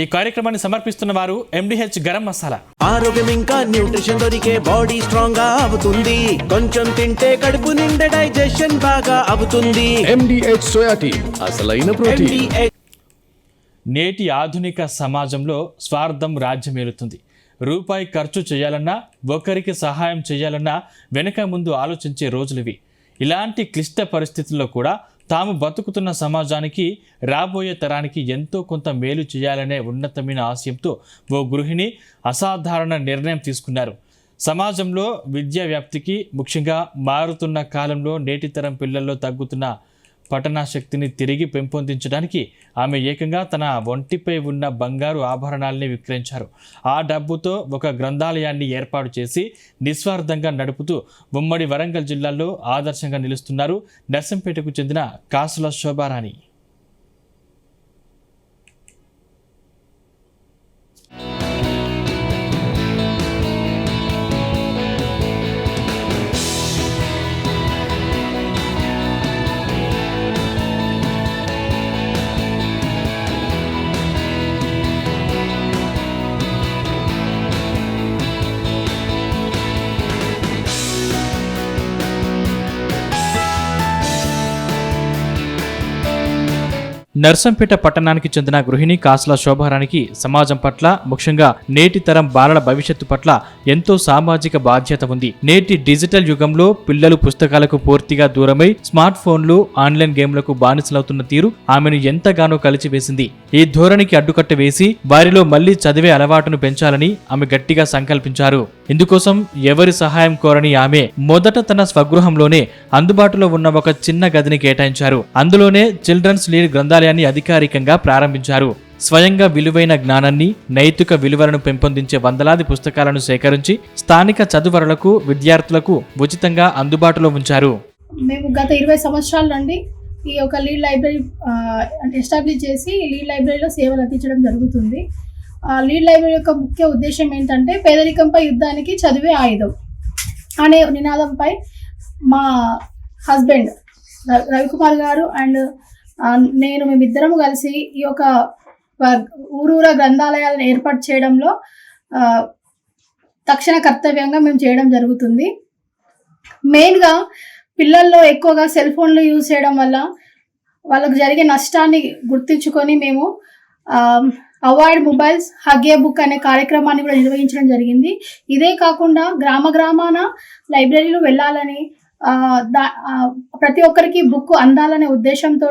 ఈ కార్యక్రమాన్ని సమర్పిస్తున్న వారు MDH గరం మసాలా. ఆరోగ్యం ఇంకా న్యూట్రిషన్ దొరికే బాడీ స్ట్రాంగ్ గా అవుతుంది. కొంచెం తింటే కడుపు నిండా డైజెషన్ బాగా అవుతుంది. MDH సోయా టీ అసలైన ప్రోటీన్. నేటి ఆధునిక సమాజంలో స్వార్థం రాజ్యమేలుతుంది. రూపాయి ఖర్చు చేయాలన్నా, ఒకరికి సహాయం చేయాలన్నా వెనక ముందు ఆలోచించే రోజులివి. ఇలాంటి క్లిష్ట పరిస్థితుల్లో కూడా తాము బతుకుతున్న సమాజానికి, రాబోయే తరానికి ఎంతో కొంత మేలు చేయాలనే ఉన్నతమైన ఆశయంతో ఓ గృహిణి అసాధారణ నిర్ణయం తీసుకున్నారు. సమాజంలో విద్యా వ్యాప్తికి, ముఖ్యంగా మారుతున్న కాలంలో నేటి తరం పిల్లల్లో తగ్గుతున్న పఠనాశక్తిని తిరిగి పెంపొందించడానికి ఆమె ఏకంగా తన ఒంటిపై ఉన్న బంగారు ఆభరణాలని విక్రయించారు. ఆ డబ్బుతో ఒక గ్రంథాలయాన్ని ఏర్పాటు చేసి నిస్వార్థంగా నడుపుతూ ఉమ్మడి వరంగల్ జిల్లాలో ఆదర్శంగా నిలుస్తున్నారు నర్సంపేటకు చెందిన కాసుల శోభారాణి. నర్సంపేట పట్టణానికి చెందిన గృహిణి కాసుల శోభారానికి సమాజం పట్ల, ముఖ్యంగా నేటి తరం బాలల భవిష్యత్తు పట్ల ఎంతో సామాజిక బాధ్యత ఉంది. నేటి డిజిటల్ యుగంలో పిల్లలు పుస్తకాలకు పూర్తిగా దూరమై స్మార్ట్ ఫోన్లు, ఆన్లైన్ గేమ్లకు బానిసలవుతున్న తీరు ఆమెను ఎంతగానో కలిచివేసింది. ఈ ధోరణికి అడ్డుకట్ట వేసి వారిలో మళ్లీ చదివే అలవాటును పెంచాలని ఆమె గట్టిగా సంకల్పించారు. ఇందుకోసం ఎవరి సహాయం కోరని ఆమె మొదట తన స్వగృహంలోనే అందుబాటులో ఉన్న ఒక చిన్న గదిని కేటాయించారు. అందులోనే చిల్డ్రన్స్ లీడ్ గ్రంథాలయాన్ని అధికారికంగా ప్రారంభించారు. స్వయంగా విలువైన జ్ఞానాన్ని, నైతిక విలువలను పెంపొందించే వందలాది పుస్తకాలను సేకరించి స్థానిక చదువరులకు, విద్యార్థులకు ఉచితంగా అందుబాటులో ఉంచారు. మేము గత 20 సంవత్సరాల నుండి ఈ యొక్క లీడ్ లైబ్రరీ ఎస్టాబ్లిష్ చేసి లీడ్ లైబ్రరీలో సేవలు అందించడం జరుగుతుంది. లీడ్ లైబ్రరీ యొక్క ముఖ్య ఉద్దేశం ఏంటంటే పేదరికంపై యుద్ధానికి చదివే ఆయుధం అనే నినాదంపై మా హస్బెండ్ రవికుమార్ గారు అండ్ మేమిద్దరం కలిసి ఈ యొక్క ఊరూరా గ్రంథాలయాలను ఏర్పాటు చేయడంలో తక్షణ కర్తవ్యంగా మేము చేయడం జరుగుతుంది. మెయిన్గా పిల్లల్లో ఎక్కువగా సెల్ ఫోన్లు యూజ్ చేయడం వల్ల వాళ్ళకు జరిగే నష్టాన్ని గుర్తించుకొని మేము అవాయిడ్ మొబైల్స్, హగ్ ఏ బుక్ అనే కార్యక్రమాన్ని కూడా నిర్వహించడం జరిగింది. ఇదే కాకుండా గ్రామాన లైబ్రరీలు వెళ్ళాలని, ప్రతి ఒక్కరికి బుక్ అందాలనే ఉద్దేశంతో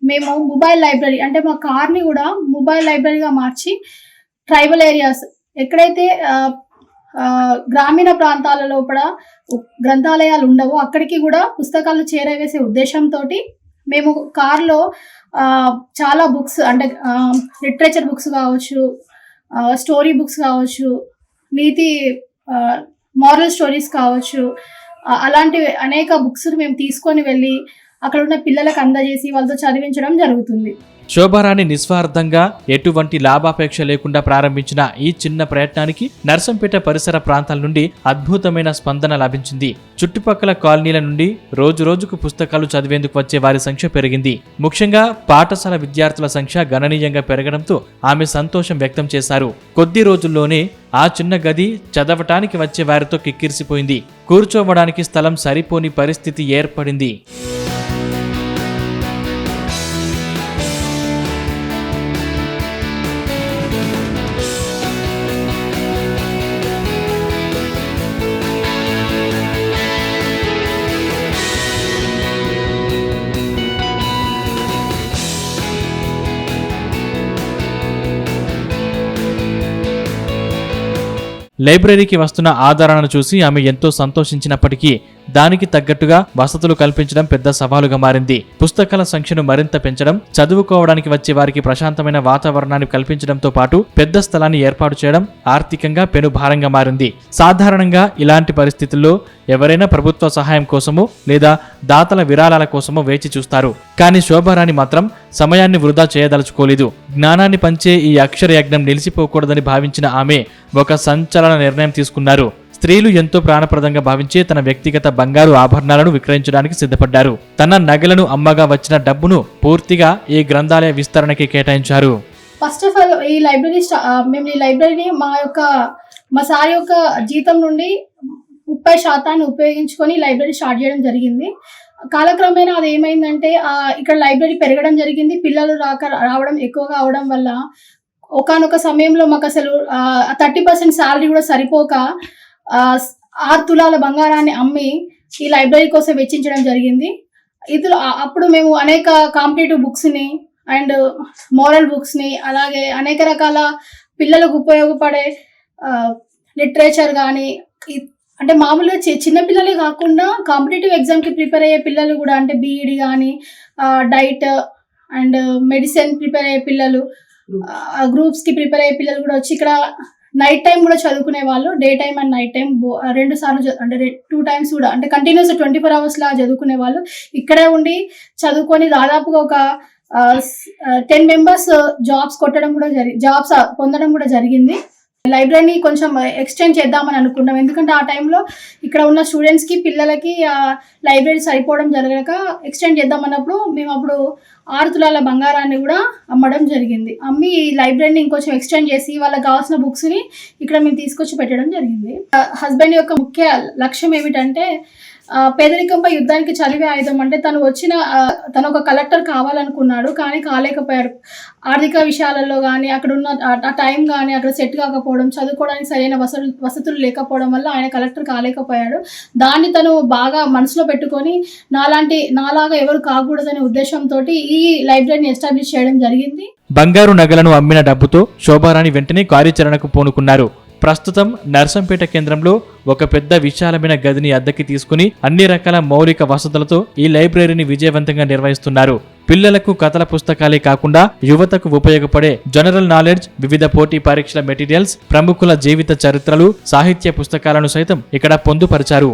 మేము మొబైల్ లైబ్రరీ అంటే మా కార్ని కూడా మొబైల్ లైబ్రరీగా మార్చి ట్రైబల్ ఏరియాస్ ఎక్కడైతే గ్రామీణ ప్రాంతాలలో కూడా గ్రంథాలయాలు ఉండవో అక్కడికి కూడా పుస్తకాలు చేరవేసే ఉద్దేశంతో మేము కార్లో చాలా బుక్స్ అంటే లిటరేచర్ బుక్స్ కావచ్చు, స్టోరీ బుక్స్ కావచ్చు, నీతి మారల్ స్టోరీస్ కావచ్చు, అలాంటి అనేక బుక్స్ మేము తీసుకొని వెళ్ళి అక్కడ ఉన్న పిల్లలకు అందజేసి వాళ్ళతో చదివించడం జరుగుతుంది. శోభారాణి నిస్వార్థంగా ఎటువంటి లాభాపేక్ష లేకుండా ప్రారంభించిన ఈ చిన్న ప్రయత్నానికి నర్సంపేట పరిసర ప్రాంతాల నుండి అద్భుతమైన స్పందన లభించింది. చుట్టుపక్కల కాలనీల నుండి రోజు రోజుకు పుస్తకాలు చదివేందుకు వచ్చే వారి సంఖ్య పెరిగింది. ముఖ్యంగా పాఠశాల విద్యార్థుల సంఖ్య గణనీయంగా పెరగడంతో ఆమె సంతోషం వ్యక్తం చేశారు. కొద్ది రోజుల్లోనే ఆ చిన్న గది చదవటానికి వచ్చే వారితో కిక్కిరిసిపోయింది. కూర్చోవడానికి స్థలం సరిపోని పరిస్థితి ఏర్పడింది. లైబ్రరీకి వస్తున్న ఆదరణను చూసి ఆమె ఎంతో సంతోషించినప్పటికీ దానికి తగ్గట్టుగా వసతులు కల్పించడం పెద్ద సవాలుగా మారింది. పుస్తకాల సంఖ్యను మరింత పెంచడం, చదువుకోవడానికి వచ్చే వారికి ప్రశాంతమైన వాతావరణాన్ని కల్పించడంతో పాటు పెద్ద స్థలాన్ని ఏర్పాటు చేయడం ఆర్థికంగా పెనుభారంగా మారింది. సాధారణంగా ఇలాంటి పరిస్థితుల్లో ఎవరైనా ప్రభుత్వ సహాయం కోసమో లేదా దాతల విరాళాల కోసమో వేచి చూస్తారు. కానీ శోభారాణి మాత్రం సమయాన్ని వృధా చేయదలుచుకోలేదు. జ్ఞానాన్ని పంచే ఈ అక్షర యజ్ఞం నిలిచిపోకూడదని భావించిన ఆమె ఒక సంచలన నిర్ణయం తీసుకున్నారు. స్త్రీలు ఎంతో ప్రాణప్రదంగా భావించే తన వ్యక్తిగత బంగారు ఆభరణాలను విక్రయించడానికి సిద్ధపడ్డారు. తన నగలను అమ్మగా వచ్చిన డబ్బును పూర్తిగా ఈ గ్రంథాలయ విస్తరణకి కేటాయించారు. ఫస్ట్ ఆఫ్ ఆల్ ఈ లైబ్రరీ మేము ఈ లైబ్రరీని మా సార్ యొక్క జీతం నుండి 30% ఉపయోగించుకొని లైబ్రరీ స్టార్ట్ చేయడం జరిగింది. కాలక్రమేణా అది ఏమైందంటే ఇక్కడ లైబ్రరీ పెరగడం జరిగింది. పిల్లలు రావడం ఎక్కువగా అవడం వల్ల ఒకానొక సమయంలో మాకు అసలు 30% శాలరీ కూడా సరిపోక 6 తులాల బంగారాన్ని అమ్మి ఈ లైబ్రరీ కోసం వెచ్చించడం జరిగింది. అప్పుడు మేము అనేక కాంపిటేటివ్ బుక్స్ని అండ్ మోరల్ బుక్స్ని అలాగే అనేక రకాల పిల్లలకు ఉపయోగపడే లిటరేచర్ కానీ అంటే మామూలుగా చిన్న పిల్లలే కాకుండా కాంపిటేటివ్ ఎగ్జామ్కి ప్రిపేర్ అయ్యే పిల్లలు కూడా అంటే బీఈడి కానీ డైట్ అండ్ మెడిసిన్ ప్రిపేర్ అయ్యే పిల్లలు గ్రూప్స్కి ప్రిపేర్ అయ్యే పిల్లలు కూడా వచ్చి ఇక్కడ నైట్ టైం కూడా చదువుకునే వాళ్ళు, day time and night time 2 సార్లు అంటే 2 టైమ్స్ కూడా అంటే కంటిన్యూస్ 24 hours లా చదువుకునే వాళ్ళు ఇక్కడే ఉండి చదువుకొని దాదాపుగా ఒక 10 members జాబ్స్ పొందడం కూడా జరిగింది. లైబ్రరీని కొంచెం ఎక్స్టెండ్ చేద్దామని అనుకున్నాం, ఎందుకంటే ఆ టైంలో ఇక్కడ ఉన్న స్టూడెంట్స్కి పిల్లలకి లైబ్రరీ సరిపోవడం జరగక ఎక్స్టెండ్ చేద్దామన్నప్పుడు మేము అప్పుడు 6 తులాల బంగారాన్ని కూడా అమ్మడం జరిగింది. అమ్మి ఈ లైబ్రరీని ఇంకొంచెం ఎక్స్టెండ్ చేసి వాళ్ళకి కావాల్సిన బుక్స్ని ఇక్కడ మేము తీసుకొచ్చి పెట్టడం జరిగింది. హస్బెండ్ యొక్క ముఖ్య లక్ష్యం ఏమిటంటే పేదరికంపై యుద్ధానికి చదివే ఆయుధం. అంటే తను ఒక కలెక్టర్ కావాలనుకున్నాడు కానీ కాలేకపోయాడు. ఆర్థిక విషయాలలో కానీ అక్కడ ఉన్న ఆ టైం కానీ అక్కడ సెట్ కాకపోవడం, చదువుకోవడానికి సరైన వసతులు లేకపోవడం వల్ల ఆయన కలెక్టర్ కాలేకపోయాడు. దాన్ని తను బాగా మనసులో పెట్టుకొని నాలాగా ఎవరు కాకూడదనే ఉద్దేశంతో ఈ లైబ్రరీని ఎస్టాబ్లిష్ చేయడం జరిగింది. బంగారు నగలను అమ్మిన డబ్బుతో శోభారాణి వెంటనే కార్యాచరణకు పూనుకున్నారు. ప్రస్తుతం నర్సంపేట కేంద్రంలో ఒక పెద్ద విశాలమైన గదిని అద్దెకి తీసుకుని అన్ని రకాల మౌలిక వసతులతో ఈ లైబ్రరీని విజయవంతంగా నిర్వహిస్తున్నారు. పిల్లలకు కథల పుస్తకాలే కాకుండా యువతకు ఉపయోగపడే జనరల్ నాలెడ్జ్, వివిధ పోటీ పరీక్షల మెటీరియల్స్, ప్రముఖుల జీవిత చరిత్రలు, సాహిత్య పుస్తకాలను సైతం ఇక్కడ పొందుపరిచారు.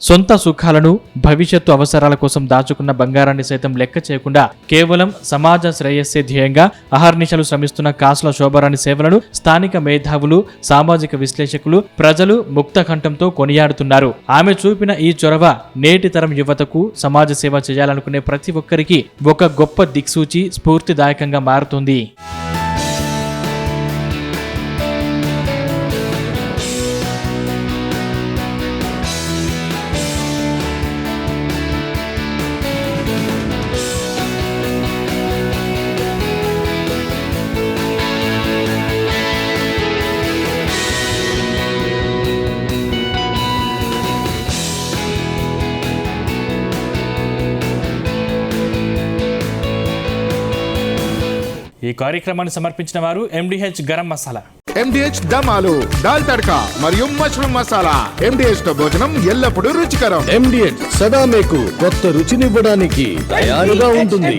సొంత సుఖాలను, భవిష్యత్తు అవసరాల కోసం దాచుకున్న బంగారాన్ని సైతం లెక్క చేయకుండా కేవలం సమాజ శ్రేయస్సే ధ్యేయంగా అహర్నిశలు శ్రమిస్తున్న కాసుల శోభారాణి సేవలను స్థానిక మేధావులు, సామాజిక విశ్లేషకులు, ప్రజలు ముక్త కంఠంతో కొనియాడుతున్నారు. ఆమె చూపిన ఈ చొరవ నేటి తరం యువతకు సమాజ సేవ చేయాలనుకునే ప్రతి ఒక్కరికి ఒక గొప్ప దిక్సూచి, స్ఫూర్తిదాయకంగా మారుతుంది. ఈ కార్యక్రమాన్ని సమర్పించిన వారు MDH గరం మసాలా, MDH దమాలు, దాల్ తడకా మరియు మష్రూమ్ మసాలా. MDH తో భోజనం ఎల్లప్పుడూ రుచికరం. MDH సదా మీకు కొత్త రుచినివ్వడానికి తయారుగా ఉంటుంది.